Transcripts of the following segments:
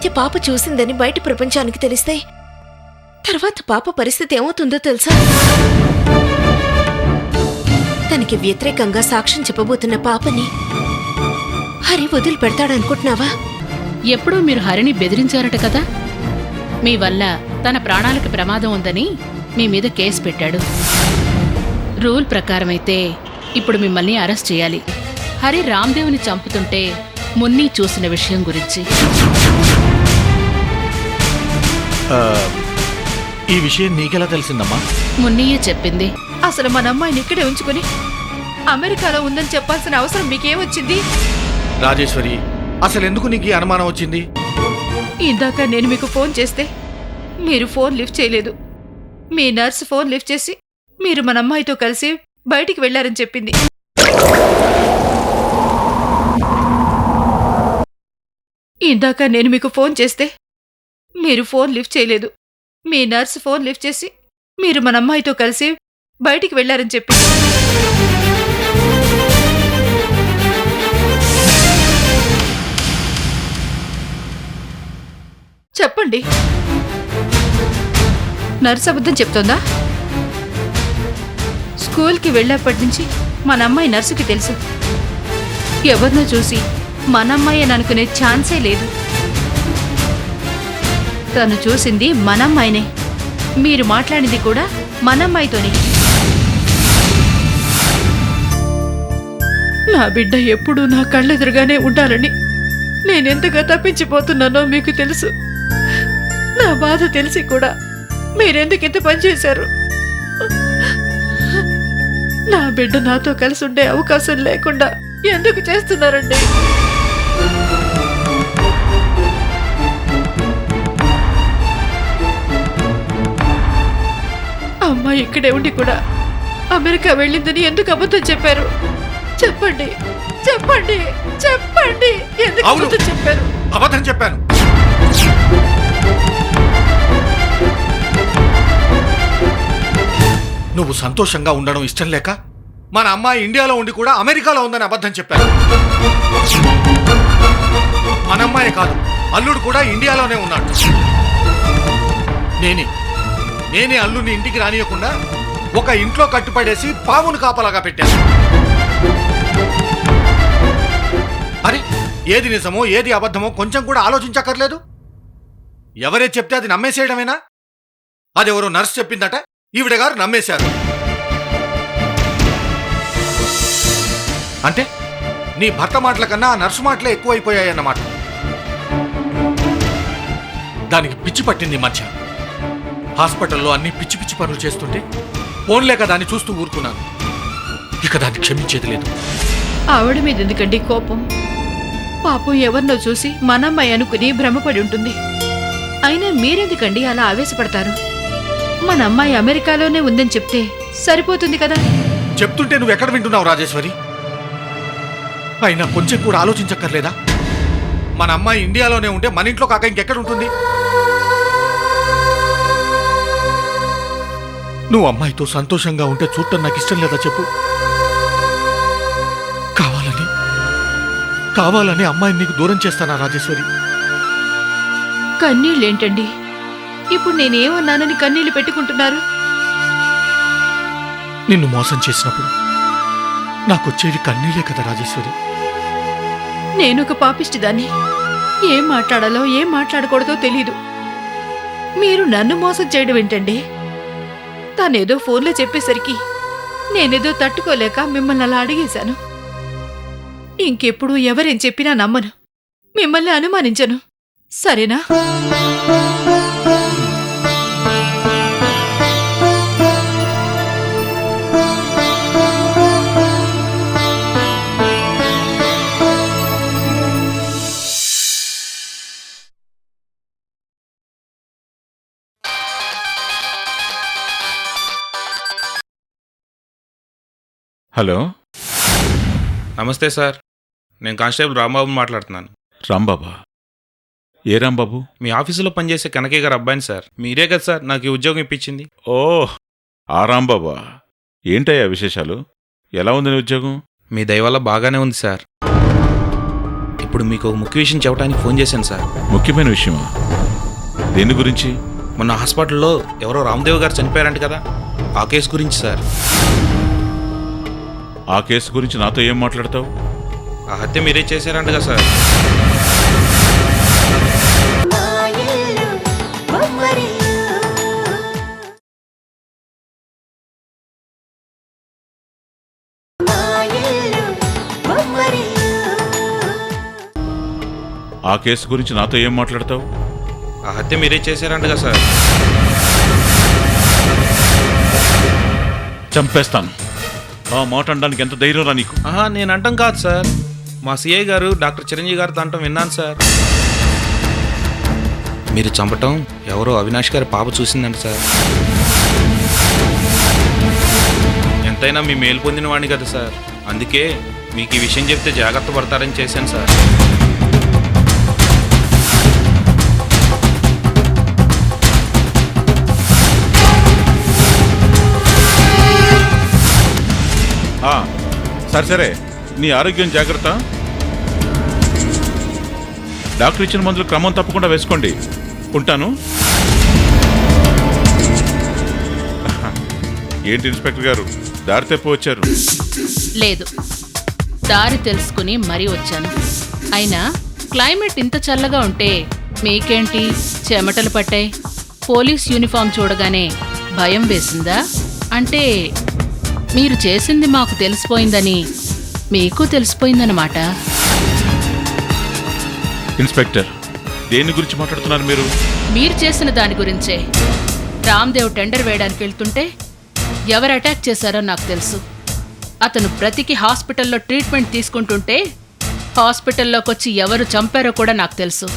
మధ్య పాప చూసిందని బయట ప్రపంచానికి తెలిస్తే తర్వాత పాప పరిస్థితి ఏమవుతుందో తెలుసా? తనకి వ్యతిరేకంగా సాక్ష్యం చెప్పబోతున్న పాపని హరి వదిలిపెడతాడనుకుంటున్నావా? ఎప్పుడూ మీరు హరిని బెదిరించారట కదా, మీ వల్ల తన ప్రాణాలకు ప్రమాదం ఉందని మీ మీద కేసు పెట్టాడు. రూల్ ప్రకారమైతే ఇప్పుడు మిమ్మల్ని అరెస్ట్ చేయాలి. హరి రామ్దేవ్ని చంపుతుంటే మున్ని చూసిన విషయం గురించి. ఈ విషయం నీకెలా తెలిసిందమ్మా? మున్నియే చెప్పింది. అసలు మన అమ్మాయిని ఇక్కడే ఉంచుకుని అమెరికాలో ఉందని చెప్పాల్సిన అవసరం మీకేమొచ్చింది? రాజేశ్వరి, అసలు ఎందుకు నీకు ఈ అనుమానం వచ్చింది? ఇందాక నేను మీకు ఫోన్ చేస్తే మీరు ఫోన్ లిఫ్ట్ చేయలేదు. మీ నర్స్ ఫోన్ లిఫ్ట్ చేసి మీరు మన అమ్మాయితో కలిసి బయటికి వెళ్లారని చెప్పింది. ఇందాక నేను మీకు ఫోన్ చేస్తే మీరు ఫోన్ లిఫ్ట్ చేయలేదు. మీ నర్స్ ఫోన్ లిఫ్ట్ చేసి మీరు మన అమ్మాయితో కలిసి బయటికి వెళ్లారని చెప్పింది. చెప్పండి, నర్స్ అబద్ధం చెప్తోందా? స్కూల్కి వెళ్ళేప్పటి నుంచి మన అమ్మాయి నర్సుకి తెలుసు. ఎవరినో చూసి మన అమ్మాయి అని అనుకునే ఛాన్సే లేదు. తను చూసింది మన అమ్మాయినే. మీరు మాట్లాడింది కూడా మన అమ్మాయితోనే. నా బిడ్డ ఎప్పుడూ నా కళ్ళెదురుగానే ఉండాలని నేనెంతగా తప్పించిపోతున్నానో మీకు తెలుసు. నా బాధ తెలిసి కూడా మీరెందుకు ఇంత పనిచేశారు? నా బిడ్డ నాతో కలిసి ఉండే అవకాశం లేకుండా ఎందుకు చేస్తున్నారండి? అమ్మాయి ఇక్కడే ఉండి కూడా అమెరికా వెళ్ళిందని ఎందుకు అబద్ధం చెప్పారు? చెప్పండి, చెప్పండి, చెప్పండి. ఎందుకు అబద్ధం చెప్పారు? అబద్ధం చెప్పాను. నువ్వు సంతోషంగా ఉండడం ఇష్టం లేక మన అమ్మాయి ఇండియాలో ఉండి కూడా అమెరికాలో ఉందని అబద్ధం చెప్పాను. మన అమ్మాయి కాదు, అల్లుడు కూడా ఇండియాలోనే ఉన్నాడు. నేనే అల్లుడిని ఇంటికి రానియకుండా ఒక ఇంట్లో కట్టుపడేసి పావును కాపలాగా పెట్టాను. అరే, ఏది నిజమో ఏది అబద్ధమో కొంచెం కూడా ఆలోచించక్కర్లేదు. ఎవరే చెప్తే అది నమ్మేసేయడమేనా? అదెవరో నర్స్ చెప్పిందట, ఈవిడ గారు నమ్మేశారు. అంటే నీ భర్త మాటల కన్నా ఆ నర్సు మాటలే ఎక్కువైపోయాయన్నమాట. దానికి పిచ్చి పట్టింది మధ్య. హాస్పిటల్లో అన్ని పిచ్చి పిచ్చి పనులు చేస్తుంటే ఫోన్లేక దాన్ని చూస్తూ ఊరుకున్నాను. ఇక దాన్ని క్షమించేది లేదు. ఆవిడ మీద ఎందుకండి కోపం? పాపం ఎవరినో చూసి మనమ్మాయి అనుకుని భ్రమపడి ఉంటుంది. అయినా మీరెందుకండి అలా ఆవేశపడతారు? మన అమ్మాయి అమెరికాలోనే ఉందని చెప్తే సరిపోతుంది కదా. చెప్తుంటే నువ్వు ఎక్కడ వింటున్నావు రాజేశ్వరి? అయినా కొంచెం కూడా ఆలోచించక్కర్లేదా? మన అమ్మాయి ఇండియాలోనే ఉంటే మన ఇంట్లో కాక ఇంకెక్కడ ఉంటుంది? నువ్వు అమ్మాయితో సంతోషంగా ఉంటే చూడటం నాకు ఇష్టం లేదా చెప్పు? కావాలని అమ్మాయిని నీకు దూరం చేస్తానా రాజేశ్వరి? కన్నీళ్ళేంటండి? ఇప్పుడు నేనేమన్నానని కన్నీళ్లు పెట్టుకుంటున్నారు? నిన్ను మోసం చేసినప్పుడు నాకొచ్చేవి కన్నీళ్లే కదా రాజేశ్వరి. నేనొక పాపిష్టిదాన్ని. ఏం మాట్లాడాలో ఏం మాట్లాడకూడదో తెలీదు. మీరు నన్ను మోసం చేయడం ఏంటండి? తనేదో ఫోన్లో చెప్పేసరికి నేనేదో తట్టుకోలేక మిమ్మల్ని అలా అడిగేశాను. ఇంకెప్పుడు ఎవరేం చెప్పినా నమ్మను, మిమ్మల్ని అనుమానించను. సరేనా? హలో, నమస్తే సార్, నేను కానిస్టేబుల్ రాంబాబుని మాట్లాడుతున్నాను. రాంబాబా? ఏ రాంబాబు? మీ ఆఫీసులో పనిచేసే కనకయ్య గారు అబ్బాయిని సార్. మీరే కదా సార్ నాకు ఈ ఉద్యోగం ఇప్పించింది. ఓ, ఆ రాంబాబా. ఏంటయ్యా విశేషాలు? ఎలా ఉంది నీ ఉద్యోగం? మీ దయ వల్ల బాగానే ఉంది సార్. ఇప్పుడు మీకు ఒక ముఖ్య విషయం చెప్పడానికి ఫోన్ చేశాను సార్. ముఖ్యమైన విషయమా? దేని గురించి? మొన్న హాస్పిటల్లో ఎవరో రామ్దేవ్ గారు చనిపోయారంట కదా, ఆ కేసు గురించి సార్. ఆ కేసు గురించి నాతో ఏం మాట్లాడతావు? ఆ హత్య మీరే చేశారంట కదా సార్. ఆ కేసు గురించి నాతో ఏం మాట్లాడతావు? ఆ హత్య మీరే చేశారంట కదా సార్. చంపేస్తాను. ఆ మాట అనడానికి ఎంత ధైర్యం రా నీకు? ఆహా, నేను అంటాం కాదు సార్. మా సిఐ గారు డాక్టర్ చిరంజీవి గారితో అంటాం విన్నాను సార్. మీరు చంపటం ఎవరో అవినాష్ గారి పాప చూసిందంట సార్. ఎంతైనా మీ మేలు పొందిన వాడిని కదా సార్, అందుకే మీకు ఈ విషయం చెప్తే జాగ్రత్త పడతారని చేశాను సార్. సరే సరే, నీ ఆరోగ్యం జాగ్రత్త. డాక్టర్ ఇచ్చిన మందులు క్రమం తప్పకుండా వేసుకోండి. ఉంటాను. ఏంటి ఇన్స్పెక్టర్ గారు, దారి తప్పి వచ్చారు? లేదు, దారి తెలుసుకుని మరీ వచ్చాను. అయినా క్లైమేట్ ఇంత చల్లగా ఉంటే మీకేంటి చెమటలు పట్టాయి? పోలీస్ యూనిఫామ్ చూడగానే భయం వేసిందా? అంటే మీరు చేసింది మాకు తెలిసిపోయిందని మీకు తెలిసిపోయిందన్నమాట. ఇన్స్పెక్టర్, దేని గురించి మాట్లాడుతున్నారు మీరు? మీరు చేసిన దాని గురించే. రామ్దేవ్ టెండర్ వేయడానికి వెళ్తుంటే ఎవరు అటాక్ చేశారో నాకు తెలుసు. అతను బ్రతికి హాస్పిటల్లో ట్రీట్మెంట్ తీసుకుంటుంటే హాస్పిటల్లోకి వచ్చి ఎవరు చంపారో కూడా నాకు తెలుసు.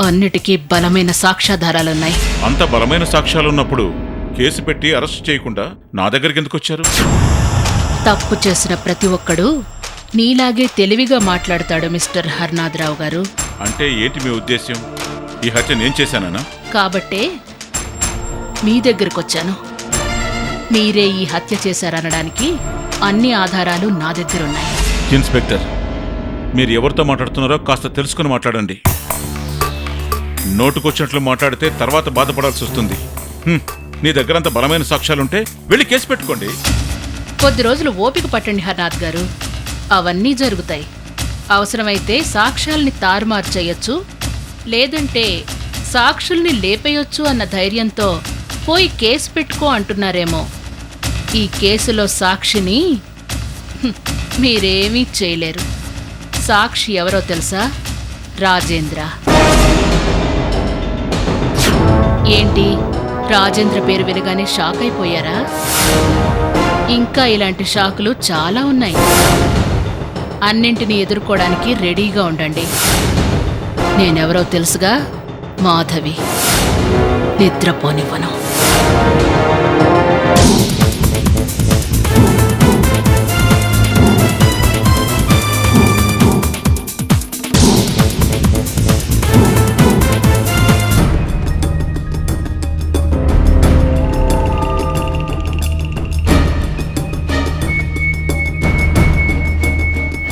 అన్నిటికీ బలమైన సాక్ష్యాధారాలున్నాయి. అంత బలమైన సాక్ష్యాలున్నప్పుడు కేసు పెట్టి అరెస్ట్ చేయకుండా నా దగ్గరికి ఎందుకు వచ్చారు? తప్పు చేసిన ప్రతి ఒక్కడు నీలాగే తెలివిగా మాట్లాడతాడు మిస్టర్ హర్నాథరావు గారు. అంటే ఏంటి మీ ఉద్దేశ్యం? ఈ హత్య నేను చేశానా? కాబట్టే మీ దగ్గరకొచ్చాను. మీరే ఈ హత్య చేశారనడానికి అన్ని ఆధారాలు నా దగ్గరున్నాయి. ఇన్స్పెక్టర్, మీరు ఎవరితో మాట్లాడుతున్నారో కాస్త తెలుసుకుని మాట్లాడండి. నోటుకొచ్చినట్లు మాట్లాడితే తర్వాత బాధపడాల్సి వస్తుంది. నీ దగ్గరంత బలమైన సాక్ష్యాలుంటే వెళ్ళి కేసు పెట్టుకోండి. కొద్ది రోజులు ఓపిక పట్టండి హర్నాథ్ గారు, అవన్నీ జరుగుతాయి. అవసరమైతే సాక్ష్యాల్ని తారుమారు చేయొచ్చు, లేదంటే సాక్షుల్ని లేపేయొచ్చు అన్న ధైర్యంతో పోయి కేసు పెట్టుకో అంటున్నారేమో. ఈ కేసులో సాక్షిని మీరేమీ చేయలేరు. సాక్షి ఎవరో తెలుసా? రాజేంద్ర. ఏంటి, రాజేంద్ర పేరు వినగానే షాక్ అయిపోయారా? ఇంకా ఇలాంటి షాకులు చాలా ఉన్నాయి. అన్నింటినీ ఎదుర్కోవడానికి రెడీగా ఉండండి. నేనెవరో తెలుసుగా? మాధవి. నిద్రపోనివ్వను.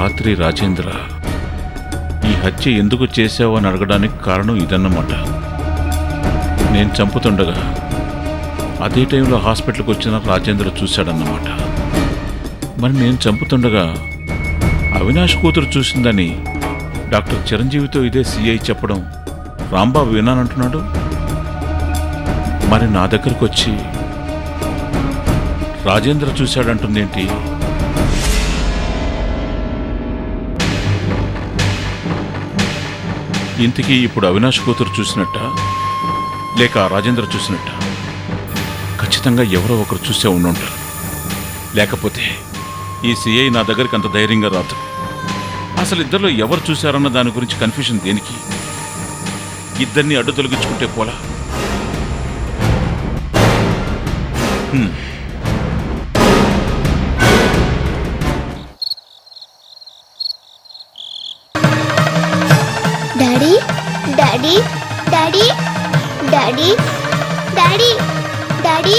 రాత్రి రాజేంద్ర ఈ హత్య ఎందుకు చేశావు అని అడగడానికి కారణం ఇదన్నమాట. నేను చంపుతుండగా అదే టైంలో హాస్పిటల్కి వచ్చిన రాజేంద్ర చూశాడన్నమాట. మరి నేను చంపుతుండగా అవినాష్ కూతురు చూసిందని డాక్టర్ చిరంజీవితో ఇదే సిఐ చెప్పడం రాంబాబు విన్నానంటున్నాడు. మరి నా దగ్గరకు వచ్చి రాజేంద్ర చూశాడంటుందేంటి? ఇంతకీ ఇప్పుడు అవినాష్ కూతురు చూసినట్ట, లేక రాజేంద్ర చూసినట్ట? ఖచ్చితంగా ఎవరో ఒకరు చూసే ఉండుంటారు. లేకపోతే ఈ సిఐ నా దగ్గరికి అంత ధైర్యంగా రాదు. అసలు ఇద్దరిలో ఎవరు చూశారన్న దాని గురించి కన్ఫ్యూషన్ దేనికి? ఇద్దరిని అడ్డు తొలగించుకుంటే పోలా. Daddy daddy daddy daddy daddy daddy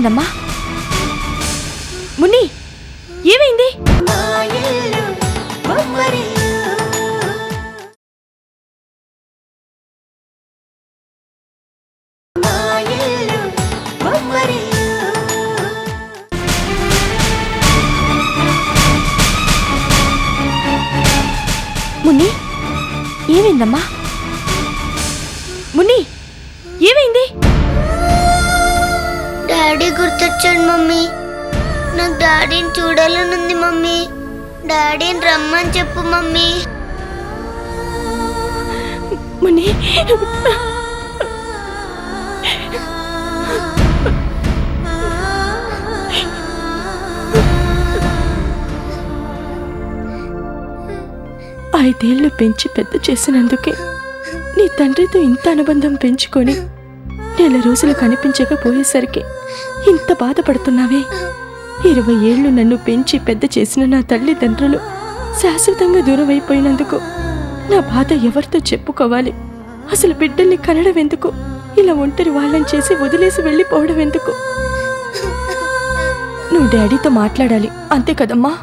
ఏమైందమ్మా? మున్ని, ఏమైంది? మున్ని, ఏమైందమ్మా? మున్ని, ఏమైంది? డాడీ గుర్తొచ్చాడు మమ్మీ. నాకు డాడీని చూడాలనుంది మమ్మీ. డాడీని రమ్మని చెప్పు మమ్మీ. మున్ని, ఐదేళ్లు పెంచి పెద్ద చేసినందుకే నీ తండ్రితో ఇంత అనుబంధం పెంచుకొని నెల రోజులు కనిపించకపోయేసరికి ఇంత బాధపడుతున్నావే. 20 ఏళ్లు నన్ను పెంచి పెద్ద చేసిన నా తల్లిదండ్రులు శాశ్వతంగా దూరం అయిపోయినందుకు నా బాధ ఎవరితో చెప్పుకోవాలి? అసలు బిడ్డల్ని కనడం ఎందుకు? ఇలా ఒంటరి వాళ్ళని చేసి వదిలేసి వెళ్ళిపోవడం ఎందుకు? నువ్వు డాడీతో మాట్లాడాలి, అంతే కదమ్మా?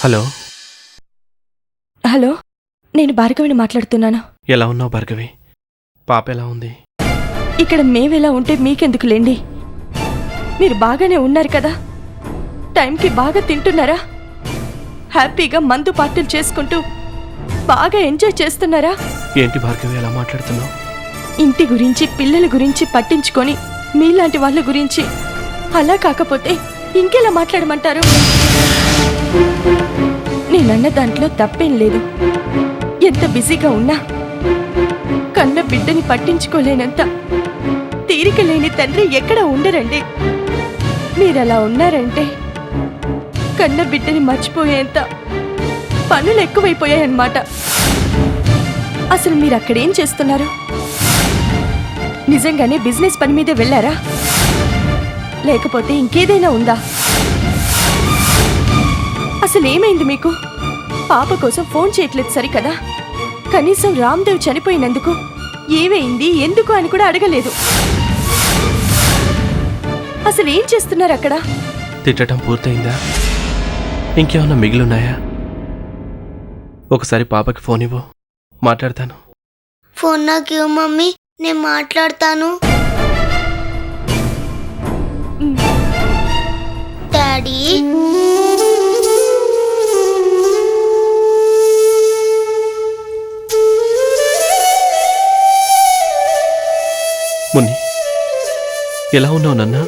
హలో హలో, నేను భార్గవిని మాట్లాడుతున్నాను. ఎలా ఉన్నావు భార్గవి? పాప ఎలా ఉంది? ఇక్కడ మేవెలా ఉంటే మీకెందుకులేండి? మీరు బాగానే ఉన్నారు కదా? టైంకి బాగా తింటున్నారా? హ్యాపీగా మందు పార్టీలు చేసుకుంటూ బాగా ఎంజాయ్ చేస్తున్నారా? ఏంటి భార్గవి ఎలా మాట్లాడుతున్నావు? ఇంటి గురించి పిల్లల గురించి పట్టించుకొని మీలాంటి వాళ్ళ గురించి అలా కాకపోతే ఇంకెలా మాట్లాడమంటారు? నేనన్న దాంట్లో తప్పేం లేదు. ఎంత బిజీగా ఉన్నా కన్న బిడ్డని పట్టించుకోలేనంత తీరిక లేని తండ్రి ఎక్కడ ఉండరండి. మీరలా ఉన్నారంటే కన్న బిడ్డని మర్చిపోయేంత పనులు ఎక్కువైపోయాయన్నమాట. అసలు మీరు అక్కడేం చేస్తున్నారు? నిజంగానే బిజినెస్ పని మీద వెళ్ళారా? లేకపోతే ఇంకేదైనా ఉందా? అసలు ఏమైంది మీకు? పాప కోసం ఫోన్ చేయట్లేదు సరికదా? కనీసం రామ్దేవ్ చనిపోయినందుకు ఏమైంది ఎందుకు అని కూడా అడగలేదు. అసలు ఏం చేస్తున్నారు అక్కడ? తిట్టడం పూర్తయిందా? ఇంకేమన్నా మిగిలిన్నాయా? ఒకసారి పాపకి ఫోన్ ఇవ్వు, మాట్లాడతాను. ఫోన్ నాకు ఇవ్వు మమ్మీ, నేను మాట్లాడతాను. డాడీ, మున్ని, ఎలా ఉన్నావు నాన్న?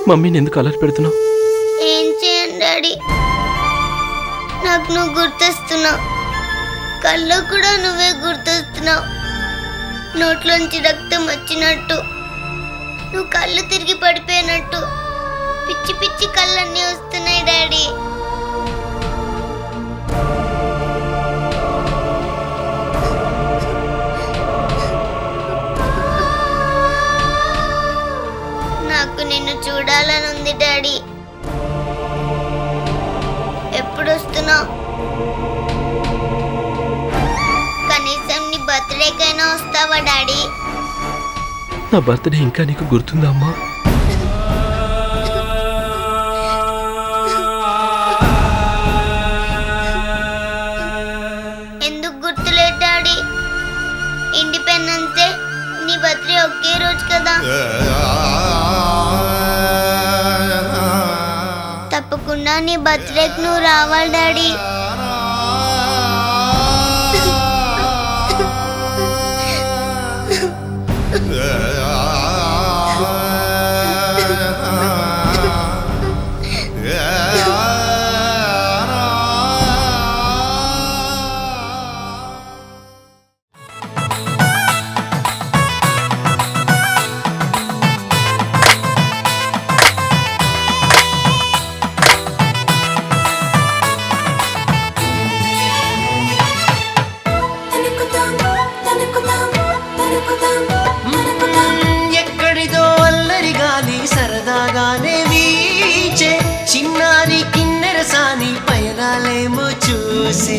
మమ్మీని ఎందుకు అలర్ట్ పెడుతున్నావు? ఏం చేయను డాడీ, నాకు నువ్వు గుర్తొస్తున్నావు. కళ్ళు కూడా నువ్వే గుర్తొస్తున్నావు. నోట్లోంచి రక్తం వచ్చినట్టు, నువ్వు కళ్ళు తిరిగి పడిపోయినట్టు పిచ్చి పిచ్చి కళ్ళన్నీ వస్తున్నాయి డాడీ. నాకు నిన్ను చూడాలనుంది డాడీ. ఎప్పుడు వస్తున్నావు? కనీసం నీ బర్త్డేకైనా వస్తావా డాడీ? నా బర్త్డే ఇంకా నీకు గుర్తుందా అమ్మా? ఎందుకు గుర్తులేదు డాడీ? ఇండిపెండెన్స్ డే నీ బర్త్డే ఒకే రోజు కదా. తప్పకుండా నీ బర్త్డేకి నువ్వు రావాలి డాడీ. చూసి